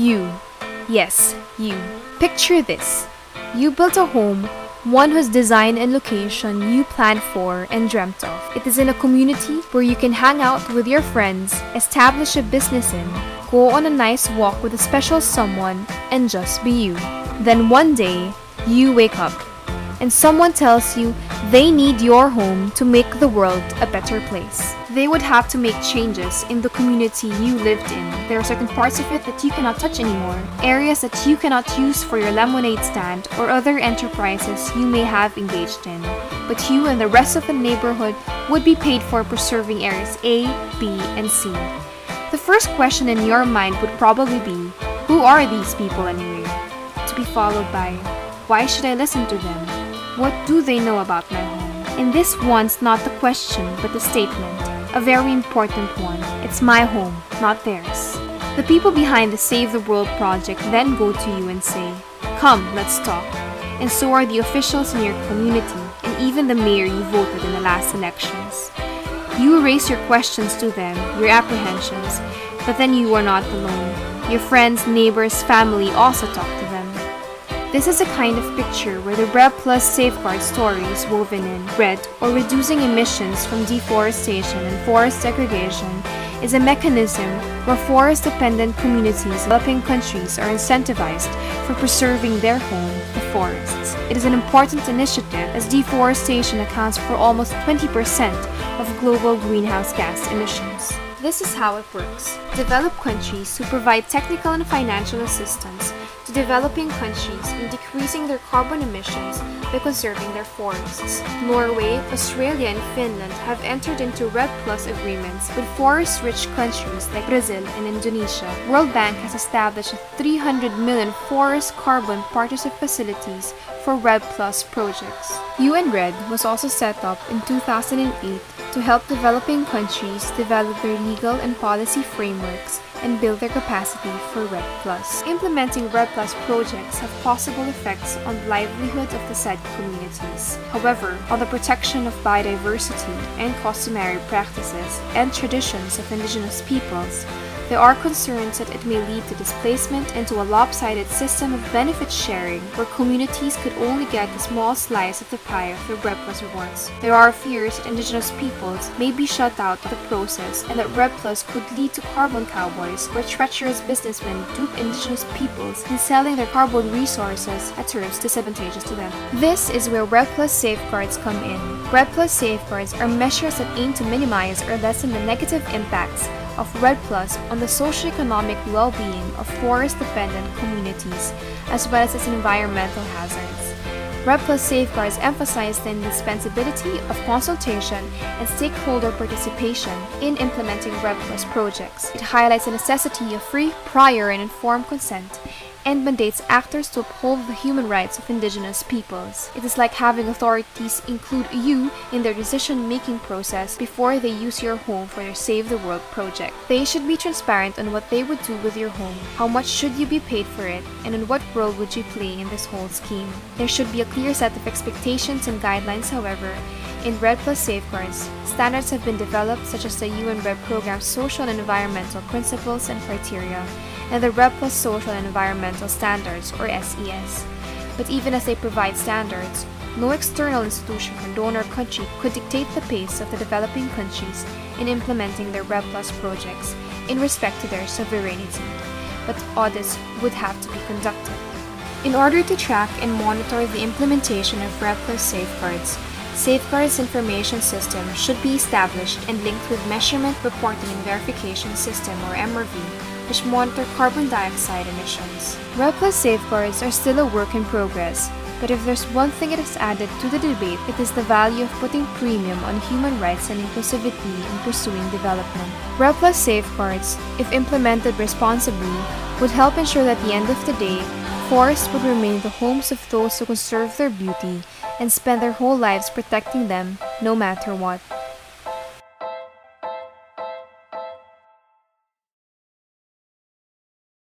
You. Yes, you. Picture this. You built a home, one whose design and location you planned for and dreamt of. It is in a community where you can hang out with your friends, establish a business in, go on a nice walk with a special someone, and just be you. Then one day, you wake up, and someone tells you they need your home to make the world a better place. They would have to make changes in the community you lived in. There are certain parts of it that you cannot touch anymore, areas that you cannot use for your lemonade stand or other enterprises you may have engaged in. But you and the rest of the neighborhood would be paid for preserving areas A, B, and C. The first question in your mind would probably be, who are these people anyway? To be followed by, why should I listen to them? What do they know about my home? And this one's not the question, but the statement. A very important one. It's my home, not theirs. The people behind the Save the World project then go to you and say, come, let's talk. And so are the officials in your community, and even the mayor you voted in the last elections. You raise your questions to them, your apprehensions, but then you are not alone. Your friends, neighbors, family also talk to them. This is a kind of picture where the REDD+ safeguard story is woven in. REDD, or Reducing Emissions from Deforestation and Forest Degradation, is a mechanism where forest-dependent communities in developing countries are incentivized for preserving their home, the forests. It is an important initiative as deforestation accounts for almost 20% of global greenhouse gas emissions. This is how it works. Developed countries who provide technical and financial assistance to developing countries in decreasing their carbon emissions by conserving their forests. Norway, Australia, and Finland have entered into REDD+ agreements with forest-rich countries like Brazil and Indonesia. World Bank has established 300 million forest carbon partnership facilities for REDD+ projects. UN REDD was also set up in 2008 to help developing countries develop their legal and policy frameworks and build their capacity for REDD+. Implementing REDD+ projects have possible effects on the livelihood of the said communities. However, on the protection of biodiversity and customary practices and traditions of indigenous peoples, there are concerns that it may lead to displacement and to a lopsided system of benefit sharing where communities could only get a small slice of the pie of the REDD+ rewards. There are fears that indigenous peoples may be shut out of the process and that REDD+ could lead to carbon cowboys where treacherous businessmen dupe indigenous peoples in selling their carbon resources at terms disadvantageous to them. This is where REDD+ safeguards come in. REDD+ safeguards are measures that aim to minimize or lessen the negative impacts of REDD+ on the socio-economic well-being of forest-dependent communities, as well as its environmental hazards. REDD+ safeguards emphasize the indispensability of consultation and stakeholder participation in implementing REDD+ projects. It highlights the necessity of free, prior, and informed consent, and mandates actors to uphold the human rights of indigenous peoples. It is like having authorities include you in their decision-making process before they use your home for their Save the World project. They should be transparent on what they would do with your home, how much should you be paid for it, and in what role would you play in this whole scheme. There should be a clear set of expectations and guidelines, however. In REDD+ safeguards, standards have been developed such as the UN REDD program's social and environmental principles and criteria, and the REDD+ Social and Environmental Standards, or SES. But even as they provide standards, no external institution or donor country could dictate the pace of the developing countries in implementing their REDD+ projects in respect to their sovereignty, but audits would have to be conducted. In order to track and monitor the implementation of REDD+ safeguards, Safeguards Information System should be established and linked with Measurement, Reporting, and Verification System, or MRV, which monitor carbon dioxide emissions. REDD+ safeguards are still a work in progress, but if there's one thing it has added to the debate, it is the value of putting premium on human rights and inclusivity in pursuing development. REDD+ safeguards, if implemented responsibly, would help ensure that at the end of the day, forests would remain the homes of those who conserve their beauty and spend their whole lives protecting them, no matter what.